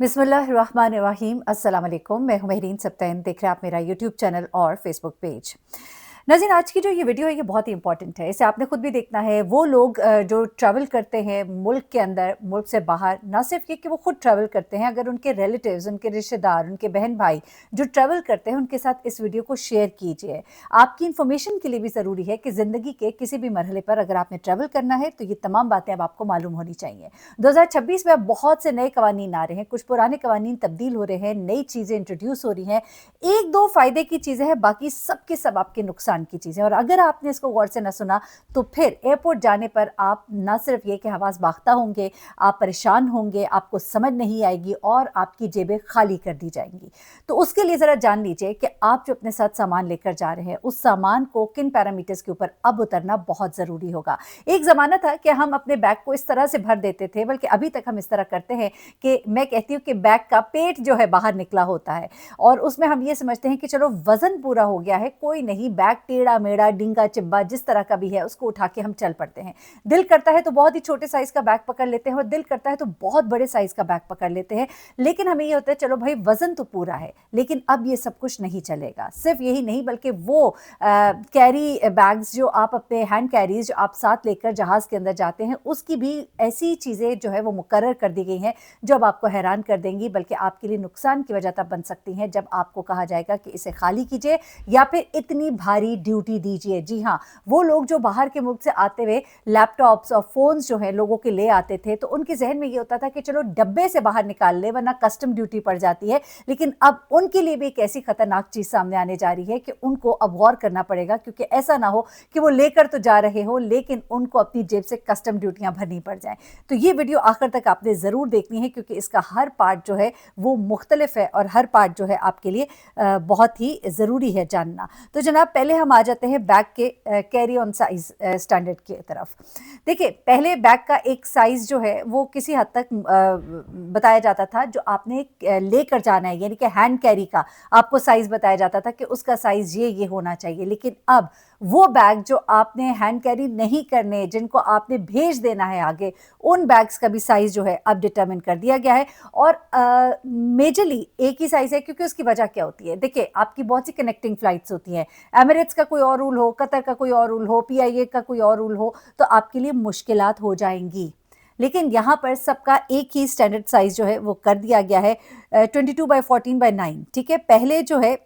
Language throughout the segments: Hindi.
बिस्मिल्लाहिर्रहमानिर्रहीम। अस्सलाम वालेकुम। मैं हूं महरीन सब्तैन। देख रहे हैं आप मेरा यूट्यूब चैनल और फेसबुक पेज। नाज़रीन, आज की जो ये वीडियो है ये बहुत ही इंपॉर्टेंट है। इसे आपने खुद भी देखना है। वो लोग जो ट्रैवल करते हैं मुल्क के अंदर, मुल्क से बाहर, ना सिर्फ ये कि वो खुद ट्रैवल करते हैं, अगर उनके रिलेटिव्स, उनके रिश्तेदार, उनके बहन भाई जो ट्रैवल करते हैं उनके साथ इस वीडियो को शेयर कीजिए। आपकी इन्फॉर्मेशन के लिए भी ज़रूरी है कि ज़िंदगी के किसी भी मरहले पर अगर आपने ट्रैवल करना है तो ये तमाम बातें अब आपको मालूम होनी चाहिए। 2026 में अब बहुत से नए कवानीन आ रहे हैं, कुछ पुराने कवानीन तब्दील हो रहे हैं, नई चीज़ें इंट्रोड्यूस हो रही हैं। एक दो फ़ायदे की चीज़ें हैं, बाकी सब के सब आपके नुकसान की चीज़ें। और अगर आपने इसको गौर से ना सुना तो फिर एयरपोर्ट जाने पर आप ना सिर्फ ये कि हवास बाख्ता होंगे, आप परेशान होंगे, आपको समझ नहीं आएगी और आपकी जेबें खाली कर दी जाएंगी। तो उसके लिए ज़रा जान लीजिए कि आप जो अपने साथ सामान लेकर जा रहे हैं उस सामान को किन पैरामीटर्स के ऊपर अब उतरना बहुत ज़रूरी होगा। एक ज़माना था कि हम अपने बैग को इस तरह से भर देते थे, बल्कि अभी तक हम इस तरह करते हैं कि मैं कहती हूँ कि बैग का पेट जो है बाहर निकला होता है और उसमें हम ये समझते हैं कि चलो वज़न पूरा हो गया है, कोई नहीं, बैग टेढ़ा मेढ़ा डिंगा चिब्बा जिस तरह का भी है उसको उठा के हम चल पड़ते हैं। दिल करता है तो बहुत ही छोटे साइज़ का बैग पकड़ लेते हैं और दिल करता है तो बहुत बड़े साइज़ का बैग पकड़ लेते हैं। लेकिन हमें ये होता है चलो भाई वज़न तो पूरा है, लेकिन अब ये सब कुछ नहीं चलेगा। सिर्फ यही नहीं बल्कि वो कैरी बैग्स जो आप अपने हैंड कैरीज जो आप साथ लेकर जहाज़ के अंदर जाते हैं उसकी भी ऐसी चीज़ें जो है वो मुकर्रर कर दी गई हैं जो अब आपको हैरान कर देंगी, बल्कि आपके लिए नुकसान की वजह तब बन सकती हैं जब आपको कहा जाएगा कि इसे खाली कीजिए या फिर इतनी भारी ड्यूटी दीजिए। जी हाँ, वो लोग जो बाहर के मुल्क से आते हुए लैपटॉप्स और फ़ोन्स जो है लोगों के ले आते थे तो उनके जहन में ये होता था कि चलो डब्बे से बाहर निकाल ले वरना कस्टम ड्यूटी पड़ जाती है। लेकिन अब उनके लिए भी एक ऐसी खतरनाक चीज़ सामने आने जा रही है कि उनको अब गौर करना पड़ेगा, क्योंकि ऐसा ना हो कि वो लेकर तो जा रहे हो लेकिन उनको अपनी जेब से कस्टम ड्यूटियां भरनी पड़ जाएं। तो ये वीडियो आखिर तक आपने ज़रूर देखनी है, क्योंकि इसका हर पार्ट जो है वो मुख्तलिफ है और हर पार्ट जो है आपके लिए बहुत ही ज़रूरी है जानना। तो जनाब, पहले हम आ जाते हैं बैग के कैरी ऑन साइज़ स्टैंडर्ड की तरफ। देखिए, पहले बैग का एक साइज़ जो है वो किसी हद तक बताया जाता था, जो आपने लेकर जाना है यानी कि हैंड कैरी का आपको साइज़ बताया जाता था कि उसका साइज़ ये होना चाहिए। लेकिन अब वो बैग जो आपने हैंड कैरी नहीं करने, जिनको आपने भेज देना है आगे, उन बैग्स का भी साइज़ जो है अब डिटरमिन कर दिया गया है। और मेजरली एक ही साइज़ है, क्योंकि उसकी वजह क्या होती है? देखिए, आपकी बहुत सी कनेक्टिंग फ़्लाइट्स होती हैं। एमिरेट्स का कोई और रूल हो, कतर का कोई और रूल हो, पीआईए का कोई और रूल हो, तो आपके लिए मुश्किलात हो जाएंगी। लेकिन यहाँ पर सबका एक ही स्टैंडर्ड साइज़ जो है वो कर दिया गया है, 22x14x9। ठीक है, पहले जो है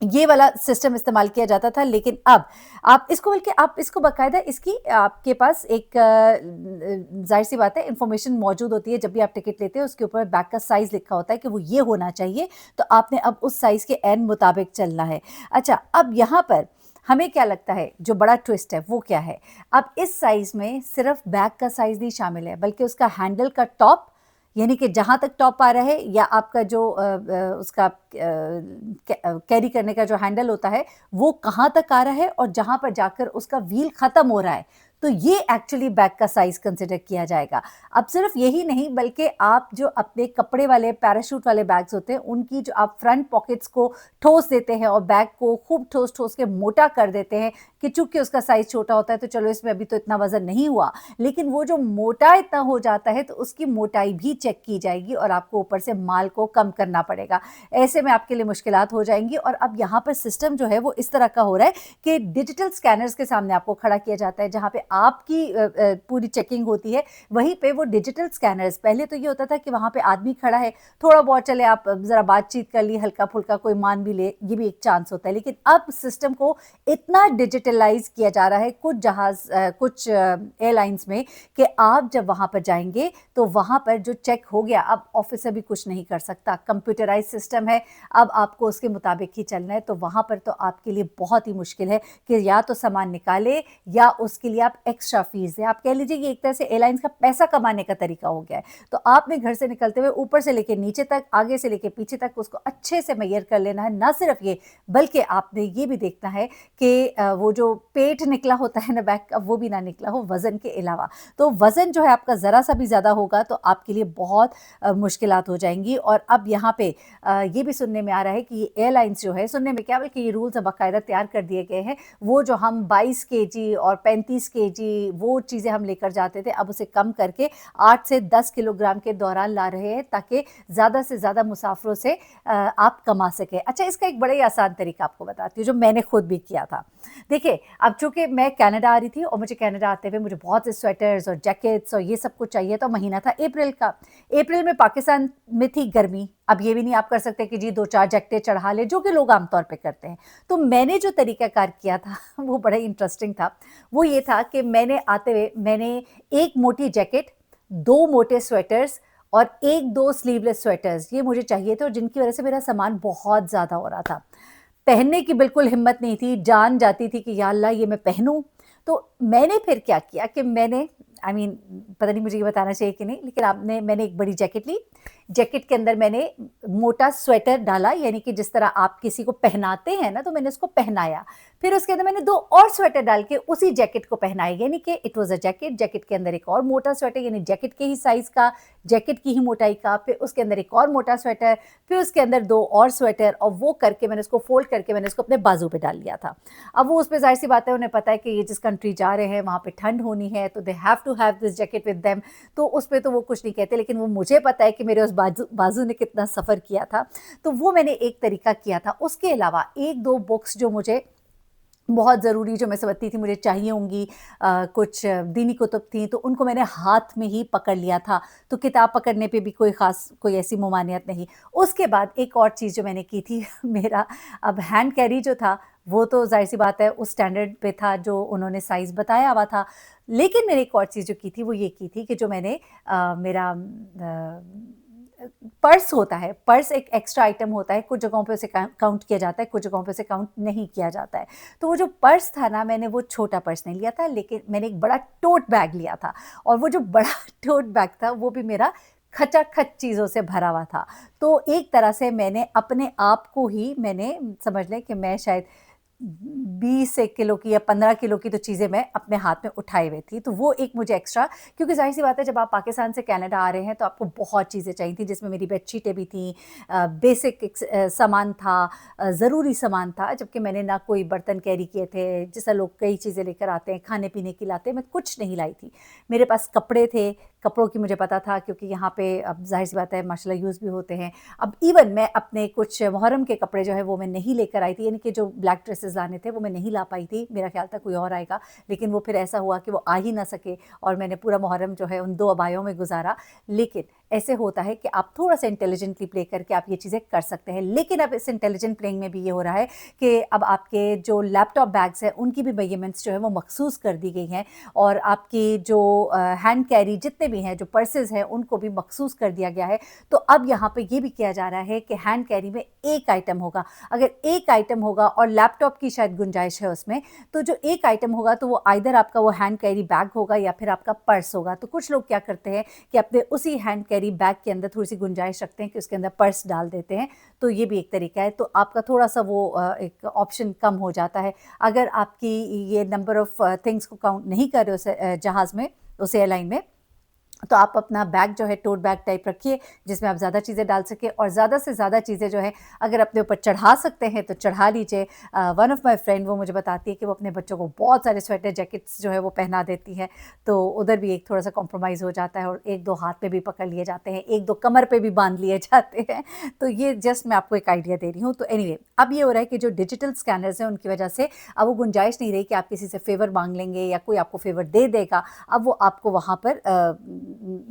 ये वाला सिस्टम इस्तेमाल किया जाता था, लेकिन अब आप इसको, बल्कि आप इसको बाकायदा इसकी आपके पास एक जाहिर सी बात है इंफॉर्मेशन मौजूद होती है। जब भी आप टिकट लेते हैं उसके ऊपर बैग का साइज़ लिखा होता है कि वो ये होना चाहिए, तो आपने अब उस साइज़ के एन मुताबिक चलना है। अच्छा, अब यहाँ पर हमें क्या लगता है जो बड़ा ट्विस्ट है वो क्या है? अब इस साइज़ में सिर्फ बैग का साइज़ नहीं शामिल है, बल्कि उसका हैंडल का टॉप, यानी कि जहाँ तक टॉप आ रहा है, या आपका जो उसका कैरी करने का जो हैंडल होता है वो कहाँ तक आ रहा है और जहाँ पर जाकर उसका व्हील ख़त्म हो रहा है, तो ये एक्चुअली बैग का साइज़ कंसिडर किया जाएगा। अब सिर्फ यही नहीं, बल्कि आप जो अपने कपड़े वाले पैराशूट वाले बैग्स होते हैं उनकी जो आप फ्रंट पॉकेट्स को ठोस देते हैं और बैग को खूब ठोस ठोस के मोटा कर देते हैं कि चूंकि उसका साइज़ छोटा होता है तो चलो इसमें अभी तो इतना वज़न नहीं हुआ, लेकिन वो जो मोटा इतना हो जाता है तो उसकी मोटाई भी चेक की जाएगी और आपको ऊपर से माल को कम करना पड़ेगा। ऐसे में आपके लिए मुश्किलात हो जाएंगी। और अब यहाँ पर सिस्टम जो है वो इस तरह का हो रहा है कि डिजिटल स्कैनर्स के सामने आपको खड़ा किया जाता है, जहाँ पे आपकी पूरी चेकिंग होती है, वहीं पे वो डिजिटल स्कैनर्स, पहले तो ये होता था कि वहाँ पे आदमी खड़ा है, थोड़ा बहुत चले आप ज़रा बातचीत कर ली, हल्का फुल्का कोई मान भी ले, ये भी एक चांस होता है। लेकिन अब सिस्टम को इतना डिजिटलाइज किया जा रहा है कुछ जहाज़ कुछ एयरलाइंस में कि आप जब वहाँ पर जाएंगे तो वहाँ पर जो चेक हो गया, अब ऑफिसर भी कुछ नहीं कर सकता, कंप्यूटराइज सिस्टम है, अब आपको उसके मुताबिक ही चलना है। तो वहाँ पर तो आपके लिए बहुत ही मुश्किल है कि या तो सामान निकाले या उसके लिए आप एक्स्ट्रा फीस दें। आप कह लीजिए कि एक तरह से एयरलाइंस का पैसा कमाने का तरीका हो गया है। तो आपने घर से निकलते हुए ऊपर से लेके नीचे तक, आगे से लेके पीछे तक उसको अच्छे से मैयर कर लेना है। ना सिर्फ ये, बल्कि आपने ये भी देखना है कि वो जो पेट निकला होता है ना बैग का, वो भी ना निकला हो वज़न के अलावा। तो वज़न जो है आपका ज़रा सा भी ज़्यादा होगा तो आपके लिए बहुत मुश्किलात हो जाएंगी। और अब यहाँ पे ये भी सुनने में आ रहा है कि ये एयरलाइंस जो है, सुनने में क्या, बल्कि ये रूल्स बाकायदा तैयार कर दिए गए हैं, वो जो हम 22 केजी और 35 केजी केजी वो चीज़ें हम लेकर जाते थे, अब उसे कम करके 8 से 10 किलोग्राम के दौरान ला रहे हैं, ताकि ज़्यादा से ज़्यादा मुसाफ़िरों से आप कमा सकें। अच्छा, इसका एक बड़ा ही आसान तरीका आपको बताती हूँ, जो मैंने खुद भी किया था। देखिए, अब चूँकि मैं कनाडा आ रही थी और मुझे कनाडा आते हुए मुझे बहुत से स्वेटर्स और जैकेट्स और ये सब कुछ चाहिए, तो महीना था अप्रैल का। अप्रैल में पाकिस्तान में थी गर्मी, अब ये भी नहीं आप कर सकते कि जी 2-4 जैकेटें चढ़ा लें, जो कि लोग आमतौर पे करते हैं। तो मैंने जो तरीकाकार किया था वो बड़ा ही इंटरेस्टिंग था। वो ये था कि मैंने आते हुए मैंने 1 मोटी जैकेट, 2 मोटे स्वेटर्स और 1-2 स्लीवलेस स्वेटर्स ये मुझे चाहिए थे, और जिनकी वज़ह से मेरा सामान बहुत ज़्यादा हो रहा था। पहनने की बिल्कुल हिम्मत नहीं थी, जान जाती थी कि या अल्लाह ये मैं पहनूँ। तो मैंने फिर क्या किया कि मैंने पता नहीं मुझे ये बताना चाहिए कि नहीं, लेकिन मैंने एक बड़ी जैकेट ली। जैकेट के अंदर मैंने मोटा स्वेटर डाला, यानी कि जिस तरह आप किसी को पहनाते हैं ना, तो मैंने उसको पहनाया। फिर उसके अंदर मैंने 2 और स्वेटर डाल के उसी जैकेट को पहनाया, यानी कि it was a jacket, jacket के अंदर एक और मोटा स्वेटर, यानी जैकेट के ही साइज़ का, जैकेट की ही मोटाई का, फिर उसके अंदर एक और मोटा स्वेटर, फिर उसके अंदर 2 और स्वेटर, और वो करके मैंने उसको फ़ोल्ड करके मैंने उसको अपने बाजू पे डाल लिया था। अब वो उसपे ज़ाहिर-सी बात है, उन्हें पता है कि ये जिस कंट्री जा रहे हैं वहाँ पे ठंड होनी है, तो they have to have this jacket with them, तो उसपे तो वो कुछ नहीं कहते, लेकिन वो मुझे पता है कि मेरे उस बाजू बाजू ने कितना सफ़र किया था, तो वो मैंने एक तरीका किया था। उसके अलावा 1-2 बुक्स जो मुझे बहुत ज़रूरी, जो मैं समझती थी मुझे चाहिए होंगी, कुछ दीनी कुतुब थी, तो उनको मैंने हाथ में ही पकड़ लिया था, तो किताब पकड़ने पे भी कोई ऐसी ममानियत नहीं। उसके बाद एक और चीज़ जो मैंने की थी मेरा अब हैंड कैरी जो था, वो तो ज़ाहिर-सी बात है उस स्टैंडर्ड पे था जो उन्होंने साइज़ बताया हुआ था। लेकिन मैंने एक और चीज़ जो की थी, वो ये की थी कि जो मैंने मेरा पर्स होता है, पर्स एक एक्स्ट्रा आइटम होता है, कुछ जगहों पे उसे काउंट किया जाता है, कुछ जगहों पे उसे काउंट नहीं किया जाता है। तो वो जो पर्स था ना, मैंने वो छोटा पर्स नहीं लिया था, लेकिन मैंने एक बड़ा टोट बैग लिया था, और वो जो बड़ा टोट बैग था, वो भी मेरा खचाखच चीज़ों से भरा हुआ था। तो एक तरह से मैंने अपने आप को ही, मैंने समझ लें कि मैं शायद 20 एक किलो की या 15 किलो की तो चीज़ें मैं अपने हाथ में उठाए हुए थी। तो वो एक मुझे एक्स्ट्रा, क्योंकि ज़ाहिर-सी बात है जब आप पाकिस्तान से कनाडा आ रहे हैं तो आपको बहुत चीज़ें चाहिए थी, जिसमें मेरी बेडशीटें भी थीं, बेसिक सामान था, ज़रूरी सामान था, जबकि मैंने ना कोई बर्तन कैरी किए थे, जैसा लोग कई चीज़ें लेकर आते हैं, खाने-पीने की लाते हैं, मैं कुछ नहीं लाई थी। मेरे पास कपड़े थे, कपड़ों की मुझे पता था, क्योंकि यहाँ पे अब ज़ाहिर-सी बात है माशाल्लाह यूज़ भी होते हैं। अब इवन मैं अपने कुछ मुहर्रम के कपड़े जो है वो मैं नहीं लेकर आई थी, यानी कि जो ब्लैक ड्रेसेस लाने थे वो मैं नहीं ला पाई थी, मेरा ख्याल था कोई और आएगा, लेकिन वो फिर ऐसा हुआ कि वो आ ही ना सके, और मैंने पूरा मुहर्रम जो है उन 2 अबायों में गुजारा। लेकिन ऐसे होता है कि आप थोड़ा-सा इंटेलिजेंटली प्ले करके आप ये चीज़ें कर सकते हैं, लेकिन अब इस इंटेलिजेंट प्लेइंग में भी ये हो रहा है कि अब आपके जो लैपटॉप बैग्स हैं उनकी भी मेजरमेंट्स जो है वो मखसूस कर दी गई हैं, और आपकी जो हैंड कैरी जितने भी हैं, जो पर्सेज़ हैं, उनको भी मखसूस कर दिया गया है। तो अब यहाँ पे ये भी किया जा रहा है कि हैंड कैरी में 1 आइटम होगा। अगर 1 आइटम होगा और लैपटॉप की शायद गुंजाइश है उसमें, तो जो 1 आइटम होगा तो वो आइदर आपका वो हैंड कैरी बैग होगा या फिर आपका पर्स होगा। तो कुछ लोग क्या करते हैं कि अपने उसी हैंड कैरी बैग के अंदर थोड़ी-सी गुंजाइश रखते हैं कि उसके अंदर पर्स डाल देते हैं, तो ये भी एक तरीका है। तो आपका थोड़ा-सा वो एक ऑप्शन कम हो जाता है। अगर आपकी ये नंबर ऑफ थिंग्स को काउंट नहीं कर रहे हो जहाज़ में, उस एयरलाइन में, तो आप अपना बैग जो है टोट बैग टाइप रखिए, जिसमें आप ज़्यादा चीज़ें डाल सकें, और ज़्यादा से ज़्यादा चीज़ें जो है अगर अपने ऊपर चढ़ा सकते हैं तो चढ़ा लीजिए। वन ऑफ़ माय फ्रेंड वो मुझे बताती है कि वो अपने बच्चों को बहुत सारे स्वेटर जैकेट्स जो है वो पहना देती है, तो उधर भी एक थोड़ा-सा कॉम्प्रोमाइज़ हो जाता है, और 1-2 हाथ में भी पकड़ लिए जाते हैं, 1-2 कमर पे भी बाँध लिए जाते हैं। तो ये जस्ट मैं आपको एक आइडिया दे रही हूँ। तो एनीवे, अब ये हो रहा है कि जो डिजिटल स्कैनर्स हैं उनकी वजह से अब वो गुंजाइश नहीं रही कि आप किसी से फ़ेवर माँग लेंगे या कोई आपको फ़ेवर दे देगा। अब वो आपको वहाँ पर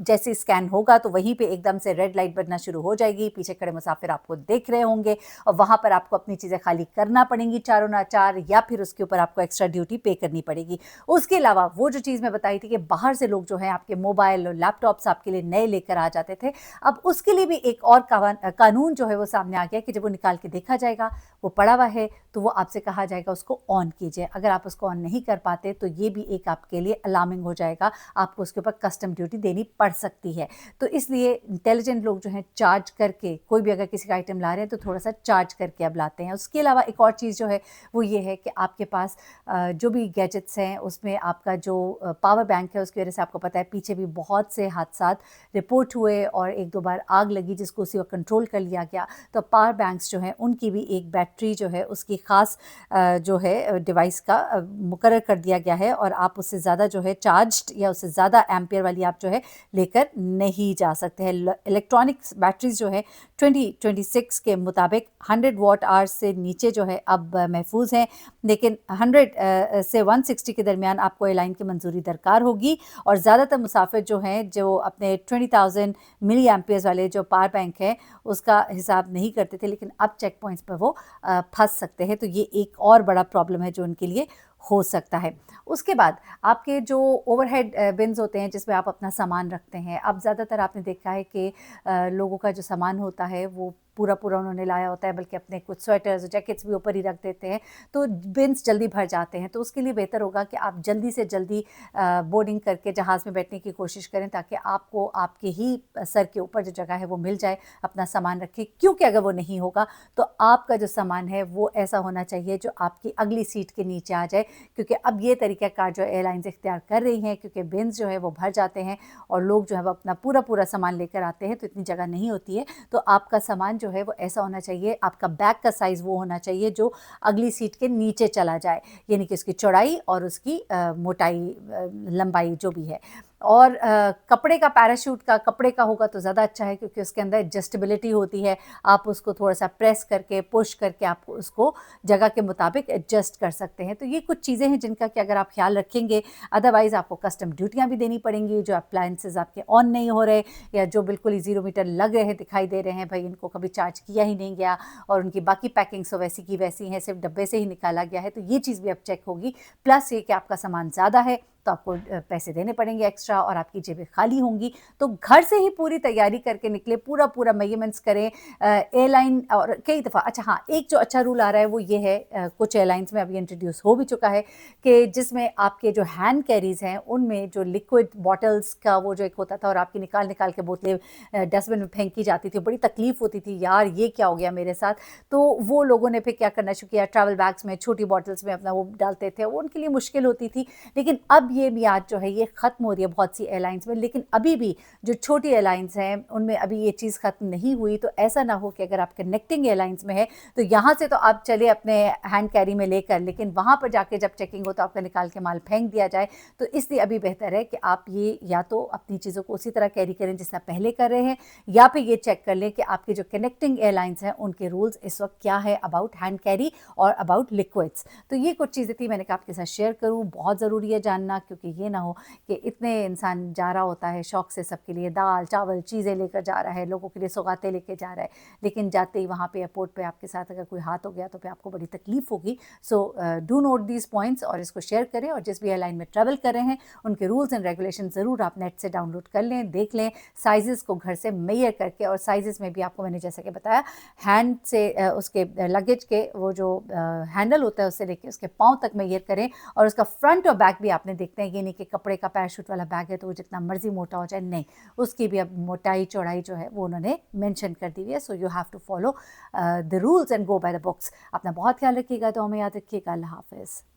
जैसे स्कैन होगा तो वहीं पे एकदम से रेड लाइट बनना शुरू हो जाएगी, पीछे खड़े मुसाफिर आपको देख रहे होंगे, और वहाँ पर आपको अपनी चीज़ें खाली करना पड़ेंगी चारों नाचार, या फिर उसके ऊपर आपको एक्स्ट्रा ड्यूटी पे करनी पड़ेगी। उसके अलावा वो जो चीज़ मैं बताई थी कि बाहर से लोग जो हैं आपके मोबाइल और लैपटॉप्स आपके लिए नए लेकर आ जाते थे, अब उसके लिए भी एक और कानून जो है वो सामने आ गया कि जब वो निकाल के देखा जाएगा, वो पड़ा हुआ है, तो वो आपसे कहा जाएगा उसको ऑन कीजिए। अगर आप उसको ऑन नहीं कर पाते तो ये भी एक आपके लिए अलार्मिंग हो जाएगा, आपको उसके ऊपर कस्टम ड्यूटी देनी पड़ सकती है। तो इसलिए इंटेलिजेंट लोग जो हैं चार्ज करके, कोई भी अगर किसी का आइटम ला रहे हैं तो थोड़ा-सा चार्ज करके अब लाते हैं। उसके अलावा एक और चीज़ जो है वो ये है कि आपके पास जो भी गैजेट्स हैं उसमें आपका जो पावर बैंक है, उसकी वजह से आपको पता है पीछे भी बहुत से हादसात रिपोर्ट हुए और 1-2 बार आग लगी जिसको उसी वक़्त कंट्रोल कर लिया गया। तो पावर बैंक्स जो हैं उनकी भी एक बैटरी जो है उसकी ख़ास जो है डिवाइस का मुकर्रर कर दिया गया है और आप उससे ज़्यादा जो है चार्ज्ड या उससे ज़्यादा एम्पियर वाली आप जो है लेकर नहीं जा सकते हैं। इलेक्ट्रॉनिक्स बैटरीज जो है 2026 के मुताबिक 100 वॉट आवर्स से नीचे जो है अब महफूज हैं, लेकिन 100 से 160 के दरमियान आपको एयरलाइन की मंजूरी दरकार होगी। और ज़्यादातर मुसाफिर जो हैं जो अपने 20,000 मिली एम्पियर्स वाले जो पावर बैंक है उसका हिसाब नहीं करते थे, लेकिन अब चेक पॉइंट्स पर वो फंस सकते हैं। तो ये एक और बड़ा प्रॉब्लम है जो उनके लिए हो सकता है। उसके बाद आपके जो ओवरहेड बिन्स होते हैं जिसमें आप अपना सामान रखते हैं, अब ज़्यादातर आपने देखा है कि लोगों का जो सामान होता है वो पूरा पूरा उन्होंने लाया होता है, बल्कि अपने कुछ स्वेटर्स जैकेट्स भी ऊपर ही रख देते हैं, तो बिन्स जल्दी भर जाते हैं। तो उसके लिए बेहतर होगा कि आप जल्दी से जल्दी बोर्डिंग करके जहाज़ में बैठने की कोशिश करें, ताकि आपको आपके ही सर के ऊपर जो जगह है वो मिल जाए, अपना सामान रखें। क्योंकि अगर वो नहीं होगा तो आपका जो सामान है वो ऐसा होना चाहिए जो आपकी अगली सीट के नीचे आ जाए, क्योंकि अब ये तरीक़ाकार जो एयरलाइंस इख्तियार कर रही हैं, क्योंकि बिन्स जो है वो भर जाते हैं और लोग जो है वो अपना पूरा पूरा सामान लेकर आते हैं, तो इतनी जगह नहीं होती है। तो आपका सामान जो है वो ऐसा होना चाहिए, आपका बैग का साइज़ वो होना चाहिए जो अगली सीट के नीचे चला जाए, यानी कि उसकी चौड़ाई और उसकी मोटाई लंबाई जो भी है। और कपड़े का, पैराशूट का कपड़े का होगा तो ज़्यादा अच्छा है, क्योंकि उसके अंदर एडजस्टेबिलिटी होती है। आप उसको थोड़ा सा प्रेस करके पुश करके आप उसको जगह के मुताबिक एडजस्ट कर सकते हैं। तो ये कुछ चीज़ें हैं जिनका कि अगर आप ख्याल रखेंगे, अदरवाइज़ आपको कस्टम ड्यूटियाँ भी देनी पड़ेंगी। जो अप्लायंसेस आपके ऑन नहीं हो रहे या जो बिल्कुल ही 0 मीटर लग रहे हैं, दिखाई दे रहे हैं, भाई इनको कभी चार्ज किया ही नहीं गया और उनकी बाकी पैकिंग्स तो वैसी की वैसी हैं, सिर्फ डब्बे से ही निकाला गया है, तो ये चीज़ भी अब चेक होगी। प्लस ये कि आपका सामान ज़्यादा है तो आपको पैसे देने पड़ेंगे एक्स्ट्रा और आपकी जेबें खाली होंगी। तो घर से ही पूरी तैयारी करके निकले, पूरा पूरा मेजरमेंट्स करें। एयरलाइन और कई दफ़ा, अच्छा हाँ, एक जो अच्छा रूल आ रहा है वो ये है, कुछ एयरलाइंस में अभी इंट्रोड्यूस हो भी चुका है, कि जिसमें आपके जो हैंड कैरीज हैं उनमें जो लिक्विड बॉटल्स का वो जो एक होता था और आपकी निकाल निकाल के बोतलें डस्टबिन में फेंकी जाती थी, बड़ी तकलीफ़ होती थी, यार ये क्या हो गया मेरे साथ। तो वो लोगों ने फिर क्या करना शुरू किया, ट्रैवल बैग्स में छोटी बॉटल्स में अपना वो डालते थे, वो उनके लिए मुश्किल होती थी। लेकिन अब ये मियाद जो है ये ख़त्म हो रही है बहुत सी एयरलाइंस में, लेकिन अभी भी जो छोटी एयरलाइंस हैं उनमें अभी ये चीज़ ख़त्म नहीं हुई। तो ऐसा ना हो कि अगर आप कनेक्टिंग एयरलाइंस में है तो यहाँ से तो आप चले अपने हैंड कैरी में लेकर, लेकिन वहाँ पर जाके जब चेकिंग हो तो आपका निकाल के माल फेंक दिया जाए। तो इसलिए अभी बेहतर है कि आप ये या तो अपनी चीज़ों को उसी तरह कैरी करें जिस तरह पहले कर रहे हैं, या फिर ये चेक कर लें कि आपके जो कनेक्टिंग एयरलाइंस हैं उनके रूल्स इस वक्त क्या है अबाउट हैंड कैरी और अबाउट लिक्विड्स। तो ये कुछ चीज़ें थी, मैंने कहा आपके साथ शेयर करूँ, बहुत ज़रूरी है जानना, क्योंकि ये ना हो कि इतने इंसान जा रहा होता है शौक से, सबके लिए दाल चावल चीज़ें लेकर जा रहा है, लोगों के लिए सौगातें लेके जा रहा है, लेकिन जाते ही वहाँ पे एयरपोर्ट पे आपके साथ अगर कोई हाथ हो गया तो फिर आपको बड़ी तकलीफ़ होगी। So do not these points और इसको शेयर करें, और जिस भी एयरलाइन में ट्रैवल कर रहे हैं उनके रूल्स एंड रेगुलेशन ज़रूर आप नेट से डाउनलोड कर लें, देख लें, साइज़ को घर से मेजर करके। और साइज़ में भी आपको मैंने जैसा कि बताया, हैंड से उसके लगेज के वो जो हैंडल होता है उससे लेके उसके पाँव तक मेजर करें, और उसका फ्रंट और बैक भी आपने देखते हैं, ये नहीं कि कपड़े का पैराशूट वाला बैग है तो वो जितना मर्जी मोटा हो जाए, नहीं, उसकी भी अब मोटाई चौड़ाई जो है वो उन्होंने मेंशन कर दी हुई है। So you have to follow the rules and go by the books. अपना बहुत ख्याल रखिएगा, तो हमें याद रखिएगा। अल्लाह हाफिज़।